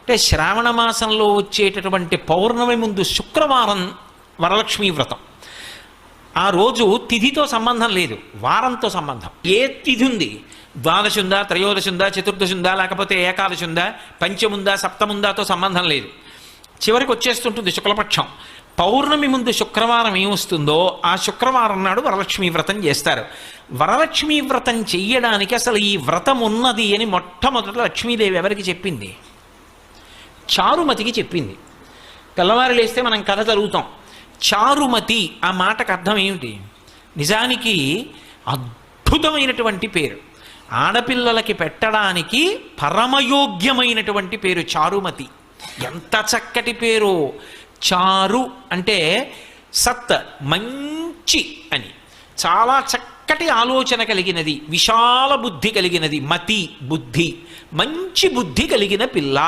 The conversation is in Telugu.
అంటే శ్రావణ మాసంలో వచ్చేటటువంటి పౌర్ణమి ముందు శుక్రవారం వరలక్ష్మీ వ్రతం. ఆ రోజు తిథితో సంబంధం లేదు, వారంతో సంబంధం. ఏ తిథి ఉంది, ద్వాదశి ఉందా, త్రయోదశి ఉందా, చతుర్దశి ఉందా, లేకపోతే ఏకాదశి ఉందా, పంచముందా, సప్తముందాతో సంబంధం లేదు. చివరికి వచ్చేస్తుంటుంది శుక్లపక్షం. పౌర్ణమి ముందు శుక్రవారం ఏమొస్తుందో ఆ శుక్రవారం నాడు వరలక్ష్మీ వ్రతం చేస్తారు. వరలక్ష్మీ వ్రతం చెయ్యడానికి అసలు ఈ వ్రతం ఉన్నది అని మొట్టమొదట లక్ష్మీదేవి ఎవరికి చెప్పింది? చారుమతికి చెప్పింది. తెల్లవారు లేస్తే మనం కథ చదువుతాం. చారుమతి ఆ మాటకు అర్థం ఏమిటి? నిజానికి అద్భుతమైనటువంటి పేరు, ఆడపిల్లలకి పెట్టడానికి పరమయోగ్యమైనటువంటి పేరు చారుమతి. ఎంత చక్కటి పేరు! చారు అంటే సత్, మంచి అని, చాలా చక్కటి ఆలోచన కలిగినది, విశాల బుద్ధి కలిగినది. మతి బుద్ధి, మంచి బుద్ధి కలిగిన పిల్ల.